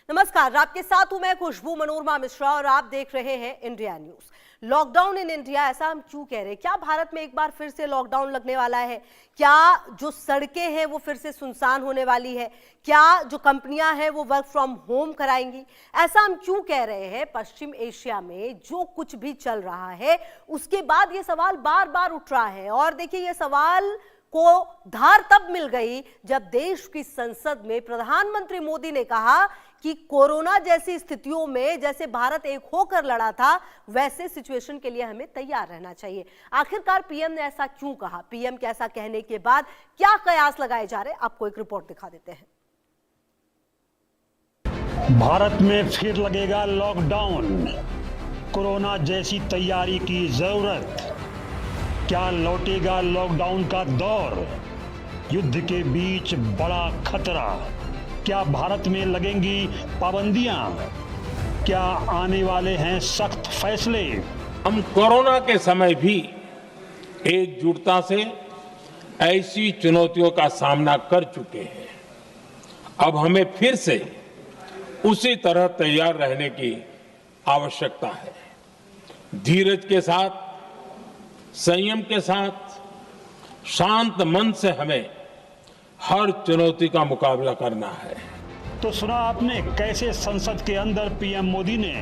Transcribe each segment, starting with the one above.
नमस्कार, आपके साथ हूं मैं खुशबू मनोरमा मिश्रा और आप देख रहे हैं India news. Lockdown in India, ऐसा हम क्यों कह रहे हैं? क्या भारत में एक बार फिर से लॉकडाउन लगने वाला है? क्या जो सड़कें हैं वो फिर से सुनसान होने वाली है? क्या जो कंपनियां हैं वो वर्क फ्रॉम होम कराएंगी? ऐसा हम क्यों कह रहे हैं? पश्चिम एशिया में जो कुछ भी चल रहा है उसके बाद ये सवाल बार बार उठ रहा है। और देखिए, ये सवाल को धार तब मिल गई जब देश की संसद में प्रधानमंत्री मोदी ने कहा कि कोरोना जैसी स्थितियों में जैसे भारत एक होकर लड़ा था, वैसे सिचुएशन के लिए हमें तैयार रहना चाहिए। आखिरकार पीएम ने ऐसा क्यों कहा? पीएम के ऐसा कहने के बाद क्या कयास लगाए जा रहे हैं, आपको एक रिपोर्ट दिखा देते हैं। भारत में फिर लगेगा लॉकडाउन, कोरोना जैसी तैयारी की जरूरत। क्या लौटेगा लॉकडाउन का दौर? युद्ध के बीच बड़ा खतरा। क्या भारत में लगेंगी पाबंदियां? क्या आने वाले हैं सख्त फैसले? हम कोरोना के समय भी एकजुटता से ऐसी चुनौतियों का सामना कर चुके हैं। अब हमें फिर से उसी तरह तैयार रहने की आवश्यकता है। धीरज के साथ, संयम के साथ, शांत मन से हमें हर चुनौती का मुकाबला करना है। तो सुना आपने कैसे संसद के अंदर पीएम मोदी ने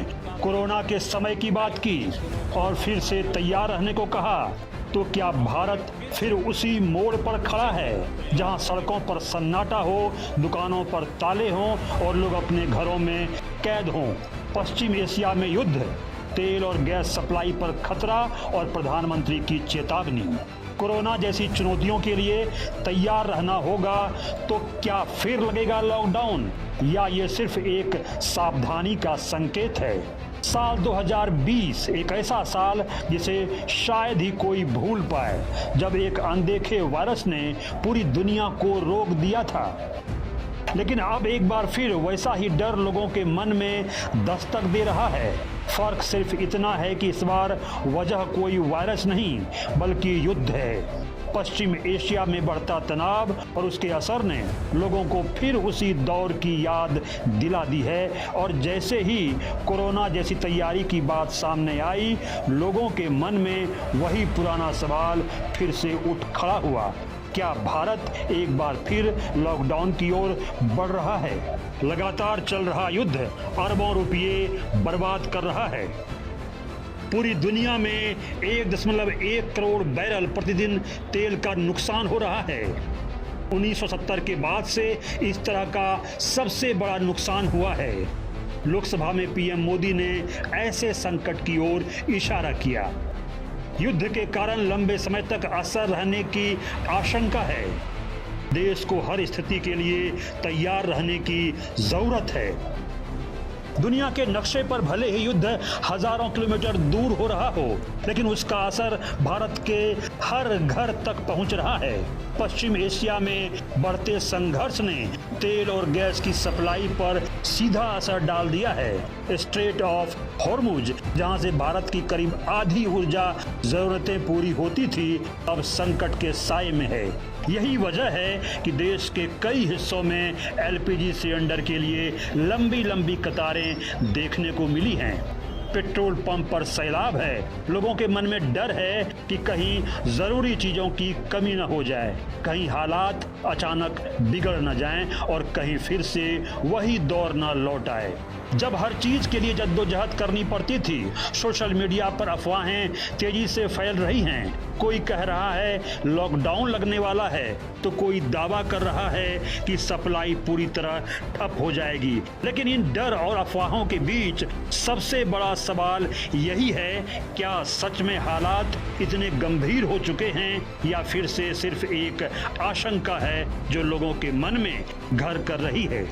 कोरोना के समय की बात की और फिर से तैयार रहने को कहा। तो क्या भारत फिर उसी मोड़ पर खड़ा है जहां सड़कों पर सन्नाटा हो, दुकानों पर ताले हों और लोग अपने घरों में कैद हों? पश्चिम एशिया में युद्ध, तेल और गैस सप्लाई पर खतरा और प्रधानमंत्री की चेतावनी। कोरोना जैसी चुनौतियों के लिए तैयार रहना होगा। तो क्या फिर लगेगा लॉकडाउन या ये सिर्फ एक सावधानी का संकेत है? साल 2020 एक ऐसा साल जिसे शायद ही कोई भूल पाए, जब एक अनदेखे वायरस ने पूरी दुनिया को रोक दिया था। लेकिन अब एक बार फिर वैसा ही डर लोगों के मन में दस्तक दे रहा है। फर्क सिर्फ इतना है कि इस बार वजह कोई वायरस नहीं बल्कि युद्ध है। पश्चिम एशिया में बढ़ता तनाव और उसके असर ने लोगों को फिर उसी दौर की याद दिला दी है। और जैसे ही कोरोना जैसी तैयारी की बात सामने आई, लोगों के मन में वही पुराना सवाल फिर से उठ खड़ा हुआ। क्या भारत एक बार फिर लॉकडाउन की ओर बढ़ रहा है? लगातार चल रहा युद्ध अरबों रुपये बर्बाद कर रहा है। पूरी दुनिया में 1.1 करोड़ बैरल प्रतिदिन तेल का नुकसान हो रहा है। 1970 के बाद से इस तरह का सबसे बड़ा नुकसान हुआ है। लोकसभा में पीएम मोदी ने ऐसे संकट की ओर इशारा किया। युद्ध के कारण लंबे समय तक असर रहने की आशंका है। देश को हर स्थिति के लिए तैयार रहने की जरूरत है। दुनिया के नक्शे पर भले ही युद्ध हजारों किलोमीटर दूर हो रहा हो, लेकिन उसका असर भारत के हर घर तक पहुंच रहा है। पश्चिम एशिया में बढ़ते संघर्ष ने तेल और गैस की सप्लाई पर सीधा असर डाल दिया है। स्ट्रेट ऑफ हॉर्मुज, जहां से भारत की करीब आधी ऊर्जा जरूरतें पूरी होती थी, अब संकट के साए में है। यही वजह है कि देश के कई हिस्सों में एलपीजी सिलेंडर के लिए लंबी लंबी कतारें देखने को मिली हैं। पेट्रोल पंप पर सैलाब है। लोगों के मन में डर है कि कहीं जरूरी चीजों की कमी न हो जाए, कहीं हालात अचानक बिगड़ न जाएं और कहीं फिर से वही दौर न लौट आए जब हर चीज के लिए जद्दोजहद करनी पड़ती थी। सोशल मीडिया पर अफवाहें तेजी से फैल रही हैं। कोई कह रहा है लॉकडाउन लगने वाला है, तो कोई दावा कर रहा है कि सप्लाई पूरी तरह ठप हो जाएगी। लेकिन इन डर और अफवाहों के बीच सबसे बड़ा सवाल यही है, क्या सच में हालात इतने गंभीर हो चुके हैं या फिर से सिर्फ एक आशंका है जो लोगों के मन में घर कर रही है।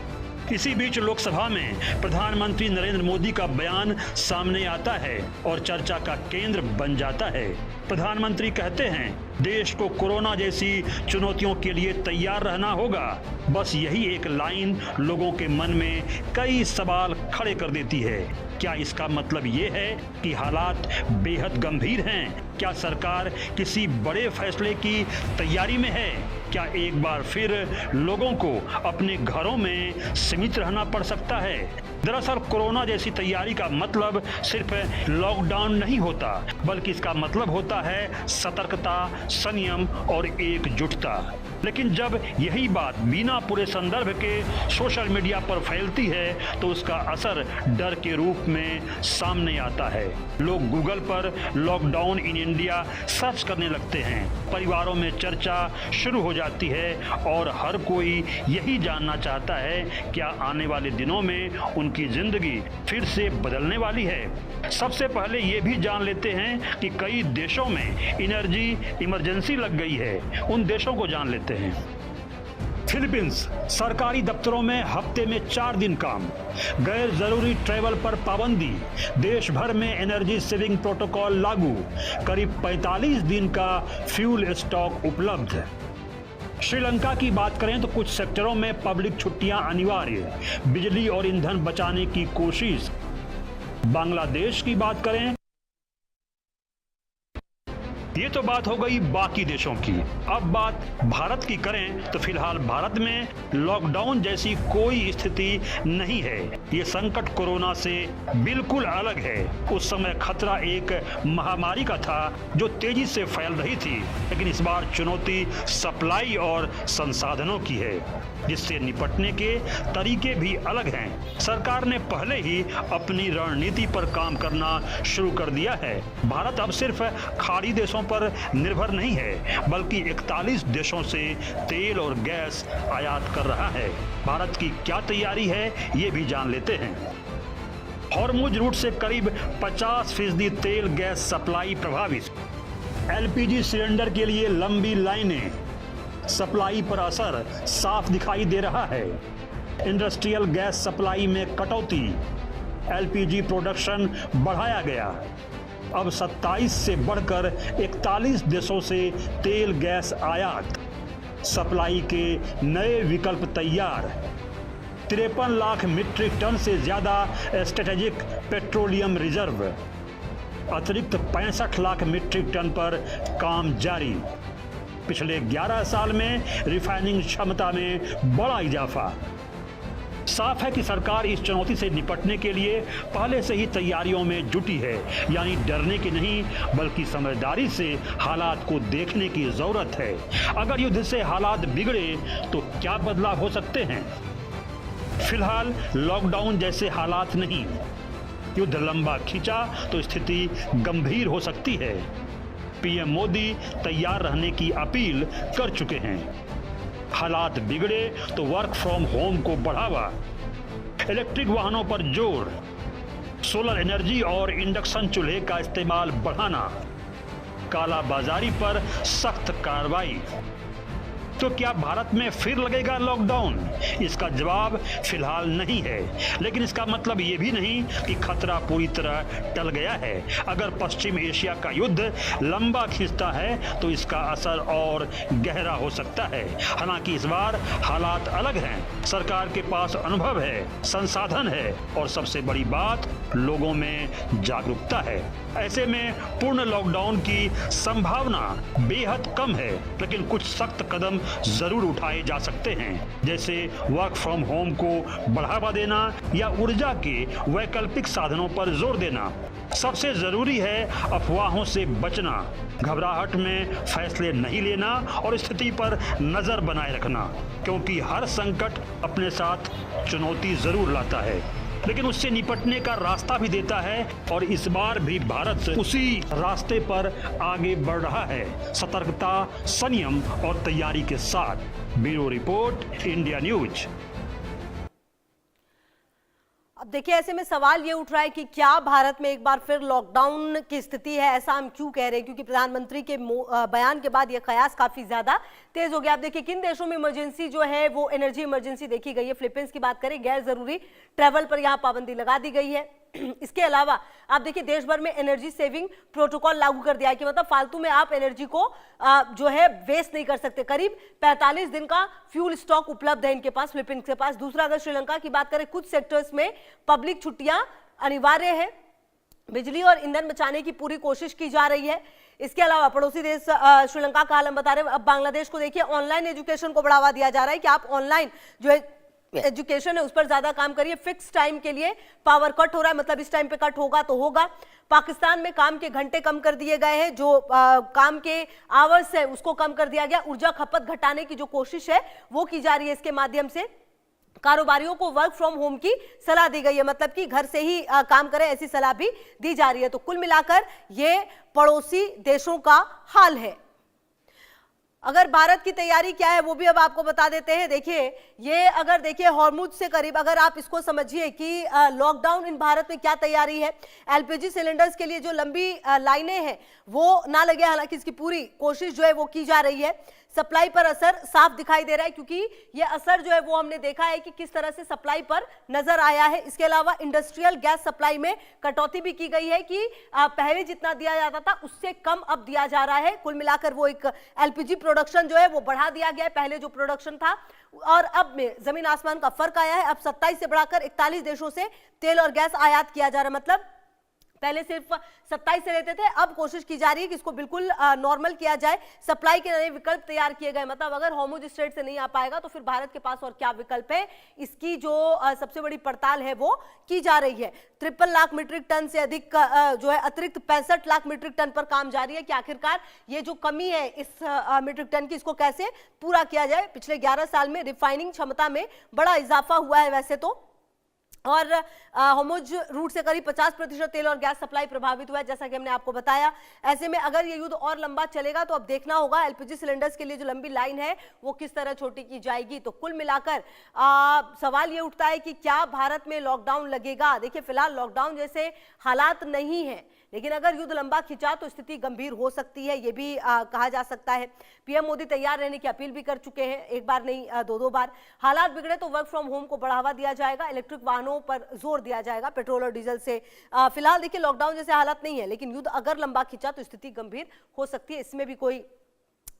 इसी बीच लोकसभा में प्रधानमंत्री नरेंद्र मोदी का बयान सामने आता है और चर्चा का केंद्र बन जाता है। प्रधानमंत्री कहते हैं, देश को कोरोना जैसी चुनौतियों के लिए तैयार रहना होगा। बस यही एक लाइन लोगों के मन में कई सवाल खड़े कर देती है। क्या इसका मतलब ये है कि हालात बेहद गंभीर हैं? क्या सरकार किसी बड़े फैसले की तैयारी में है क्या एक बार फिर लोगों को अपने घरों में सीमित रहना पड़ सकता है? दरअसल कोरोना जैसी तैयारी का मतलब सिर्फ लॉकडाउन नहीं होता, बल्कि इसका मतलब होता है सतर्कता, संयम और एकजुटता। लेकिन जब यही बात बिना पूरे संदर्भ के सोशल मीडिया पर फैलती है तो उसका असर डर के रूप में सामने आता है। लोग गूगल पर लॉकडाउन इन इंडिया सर्च करने लगते हैं, परिवारों में चर्चा शुरू हो जाती है और हर कोई यही जानना चाहता है क्या आने वाले दिनों में उनकी जिंदगी फिर से बदलने वाली है। सबसे पहले ये भी जान लेते हैं कि कई देशों में एनर्जी इमरजेंसी लग गई है। उन देशों को जान लेते हैं। फिलीपींस, सरकारी दफ्तरों में हफ्ते में 4 दिन काम, गैर जरूरी ट्रैवल पर पाबंदी, देश भर में एनर्जी सेविंग प्रोटोकॉल लागू, करीब 45 दिन का फ्यूल स्टॉक उपलब्ध। श्रीलंका की बात करें तो कुछ सेक्टरों में पब्लिक छुट्टियां अनिवार्य, बिजली और ईंधन बचाने की कोशिश। बांग्लादेश की बात करें, ये तो बात हो गई बाकी देशों की। अब बात भारत की करें तो फिलहाल भारत में लॉकडाउन जैसी कोई स्थिति नहीं है। ये संकट कोरोना से बिल्कुल अलग है। उस समय खतरा एक महामारी का था जो तेजी से फैल रही थी, लेकिन इस बार चुनौती सप्लाई और संसाधनों की है, जिससे निपटने के तरीके भी अलग हैं। सरकार ने पहले ही अपनी रणनीति पर काम करना शुरू कर दिया है। भारत अब सिर्फ खाड़ी देशों पर निर्भर नहीं है, बल्कि 41 देशों से तेल और गैस आयात कर रहा है। भारत की क्या तैयारी है, ये भी जान लेते हैं। हॉर्मुज रूट से करीब 50% तेल गैस सप्लाई प्रभावित, एलपीजी सिलेंडर के लिए लंबी लाइनें, सप्लाई पर असर साफ दिखाई दे रहा है। इंडस्ट्रियल गैस सप्लाई में कटौती, एलपीजी प्रोडक्शन बढ़ाया गया। अब 27 से बढ़कर 41 देशों से तेल गैस आयात, सप्लाई के नए विकल्प तैयार। 53 लाख मीट्रिक टन से ज्यादा स्ट्रेटेजिक पेट्रोलियम रिजर्व, अतिरिक्त 65 लाख मीट्रिक टन पर काम जारी। पिछले 11 साल में रिफाइनिंग क्षमता में बड़ा इजाफा। साफ है कि सरकार इस चुनौती से निपटने के लिए पहले से ही तैयारियों में जुटी है, यानी डरने की नहीं बल्कि समझदारी से हालात को देखने की जरूरत है। अगर युद्ध से हालात बिगड़े तो क्या बदलाव हो सकते हैं? फिलहाल लॉकडाउन जैसे हालात नहीं, युद्ध लंबा खींचा तो स्थिति गंभीर हो सकती है। पीएम मोदी तैयार रहने की अपील कर चुके हैं। हालात बिगड़े तो वर्क फ्रॉम होम को बढ़ावा, इलेक्ट्रिक वाहनों पर जोर, सोलर एनर्जी और इंडक्शन चूल्हे का इस्तेमाल बढ़ाना, कालाबाजारी पर सख्त कार्रवाई। तो क्या भारत में फिर लगेगा लॉकडाउन? इसका जवाब फिलहाल नहीं है, लेकिन इसका मतलब ये भी नहीं कि खतरा पूरी तरह टल गया है। अगर पश्चिम एशिया का युद्ध लंबा खींचता है तो इसका असर और गहरा हो सकता है। हालांकि इस बार हालात अलग हैं, सरकार के पास अनुभव है, संसाधन है और सबसे बड़ी बात लोगों में जागरूकता है। ऐसे में पूर्ण लॉकडाउन की संभावना बेहद कम है, लेकिन कुछ सख्त कदम जरूर उठाए जा सकते हैं, जैसे वर्क फ्रॉम होम को बढ़ावा देना या ऊर्जा के वैकल्पिक साधनों पर जोर देना। सबसे जरूरी है अफवाहों से बचना, घबराहट में फैसले नहीं लेना और स्थिति पर नजर बनाए रखना, क्योंकि हर संकट अपने साथ चुनौती जरूर लाता है, लेकिन उससे निपटने का रास्ता भी देता है। और इस बार भी भारत उसी रास्ते पर आगे बढ़ रहा है, सतर्कता, संयम और तैयारी के साथ। Bureau report, India news. अब देखिए, ऐसे में सवाल ये उठ रहा है कि क्या भारत में एक बार फिर लॉकडाउन की स्थिति है? ऐसा हम क्यों कह रहे हैं? क्योंकि प्रधानमंत्री के बयान के बाद ये कयास काफी ज्यादा तेज हो गया। आप देखिए किन देशों में इमरजेंसी जो है वो एनर्जी इमरजेंसी देखी गई है। फिलीपींस की बात करें, गैर जरूरी ट्रैवल पर यहाँ पाबंदी लगा दी गई है। इसके अलावा आप देखिए देश भर में एनर्जी सेविंग प्रोटोकॉल लागू कर दिया है कि मतलब फालतू में आप एनर्जी को जो है वेस्ट नहीं कर सकते। करीब 45 दिन का फ्यूल स्टॉक उपलब्ध है इनके पास, फिलीपींस के पास। दूसरा, अगर श्रीलंका की बात करें, कुछ सेक्टर्स में पब्लिक छुट्टियां अनिवार्य है, बिजली और ईंधन बचाने की पूरी कोशिश की जा रही है। इसके अलावा पड़ोसी देश श्रीलंका का हाल हम बता रहे हैं। अब बांग्लादेश को देखिए, ऑनलाइन एजुकेशन को बढ़ावा दिया जा रहा है कि आप ऑनलाइन जो है एजुकेशन है उस पर ज्यादा काम करिए। फिक्स टाइम के लिए पावर कट हो रहा है, मतलब इस टाइम पे कट होगा तो होगा। पाकिस्तान में काम के घंटे कम कर दिए गए हैं, जो काम के आवर्स है उसको कम कर दिया गया। ऊर्जा खपत घटाने की जो कोशिश है वो की जा रही है। इसके माध्यम से कारोबारियों को वर्क फ्रॉम होम की सलाह दी गई है, मतलब कि घर से ही काम करें, ऐसी सलाह भी दी जा रही है। तो कुल मिलाकर ये पड़ोसी देशों का हाल है। अगर भारत की तैयारी क्या है वो भी अब आपको बता देते हैं। देखिए, ये अगर देखिए हॉर्मुज से करीब, अगर आप इसको समझिए कि लॉकडाउन इन भारत में क्या तैयारी है। एलपीजी सिलेंडर्स के लिए जो लंबी लाइनें हैं वो ना लगे, हालांकि इसकी पूरी कोशिश जो है वो की जा रही है। सप्लाई पर असर साफ दिखाई दे रहा है, क्योंकि ये असर जो है वो हमने देखा है कि किस तरह से सप्लाई पर नजर आया है। इसके अलावा इंडस्ट्रियल गैस सप्लाई में कटौती भी की गई है कि पहले जितना दिया जाता था उससे कम अब दिया जा रहा है। कुल मिलाकर वो एक एलपीजी प्रोडक्शन जो है वो बढ़ा दिया गया है। पहले जो प्रोडक्शन था और अब में जमीन आसमान का फर्क आया है। अब 27 से बढ़ाकर 41 देशों से तेल और गैस आयात किया जा रहा है। मतलब पहले सिर्फ 27 से लेते थे, अब कोशिश की जा रही है कि इसको बिल्कुल नॉर्मल किया जाए। सप्लाई के नए विकल्प तैयार किए गए, मतलब अगर हॉर्मुज स्ट्रेट से नहीं आ पाएगा तो फिर भारत के पास और क्या विकल्प है, इसकी जो सबसे बड़ी पड़ताल है वो की जा रही है। 53 लाख मीट्रिक टन से अधिक जो है अतिरिक्त 65 लाख मीट्रिक टन पर काम जारी है कि आखिरकार ये जो कमी है इस मीट्रिक टन की, इसको कैसे पूरा किया जाए। पिछले 11 साल में रिफाइनिंग क्षमता में बड़ा इजाफा हुआ है वैसे तो, और हॉर्मुज रूट से करीब 50% तेल और गैस सप्लाई प्रभावित हुआ है, जैसा कि हमने आपको बताया। ऐसे में अगर ये युद्ध और लंबा चलेगा तो अब देखना होगा एलपीजी सिलेंडर्स के लिए जो लंबी लाइन है वो किस तरह छोटी की जाएगी। तो कुल मिलाकर सवाल ये उठता है कि क्या भारत में लॉकडाउन लगेगा। देखिए, फिलहाल लॉकडाउन जैसे हालात नहीं है, लेकिन अगर युद्ध लंबा खिंचा तो स्थिति गंभीर हो सकती है, ये भी कहा जा सकता है। पीएम मोदी तैयार रहने की अपील भी कर चुके हैं, एक बार नहीं दो बार। हालात बिगड़े तो वर्क फ्रॉम होम को बढ़ावा दिया जाएगा, इलेक्ट्रिक वाहनों पर जोर दिया जाएगा, पेट्रोल और डीजल से। फिलहाल देखिए लॉकडाउन जैसे हालात नहीं है, लेकिन युद्ध अगर लंबा खिंचा तो स्थिति गंभीर हो सकती है, इसमें भी कोई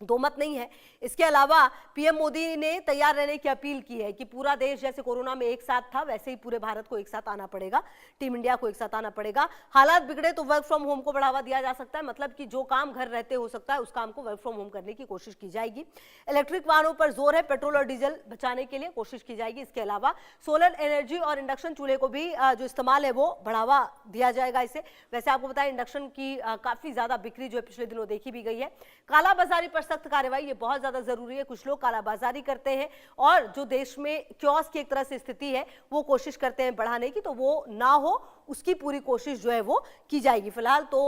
दो मत नहीं है। इसके अलावा पीएम मोदी ने तैयार रहने की अपील की है कि पूरा देश जैसे कोरोना में एक साथ था वैसे ही पूरे भारत को एक साथ आना पड़ेगा, टीम इंडिया को एक साथ आना पड़ेगा। हालात बिगड़े तो वर्क फ्रॉम होम को बढ़ावा दिया जा सकता है, मतलब कि जो काम घर रहते हो सकता है उस काम को वर्क फ्रॉम होम करने की कोशिश की जाएगी। इलेक्ट्रिक वाहनों पर जोर है, पेट्रोल और डीजल बचाने के लिए कोशिश की जाएगी। इसके अलावा सोलर एनर्जी और इंडक्शन चूल्हे को भी जो इस्तेमाल है वो बढ़ावा दिया जाएगा इसे। वैसे आपको बताया इंडक्शन की काफी ज्यादा बिक्री जो है पिछले दिनों देखी भी गई है। कालाबाजारी पर सख्त कार्रवाई ये बहुत ज्यादा जरूरी है। कुछ लोग कालाबाजारी करते हैं और जो देश में क्योस की एक तरह से स्थिति है वो कोशिश करते हैं बढ़ाने की, तो वो ना हो उसकी पूरी कोशिश जो है वो की जाएगी। फिलहाल तो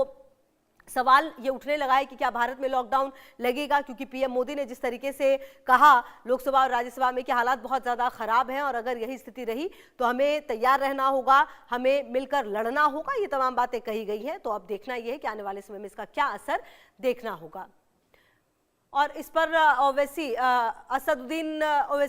सवाल ये उठने लगा है कि क्या भारत में लॉकडाउन लगेगा, क्योंकि पीएम मोदी ने जिस तरीके से कहा लोकसभा और राज्यसभा में कि हालात बहुत ज्यादा खराब हैं और अगर यही स्थिति रही तो हमें तैयार रहना होगा, हमें मिलकर लड़ना होगा, ये तमाम बातें कही गई हैं। तो अब देखना यह है कि आने वाले समय में इसका क्या असर देखना होगा। और इस पर ओवैसी असदुद्दीन ओवैसी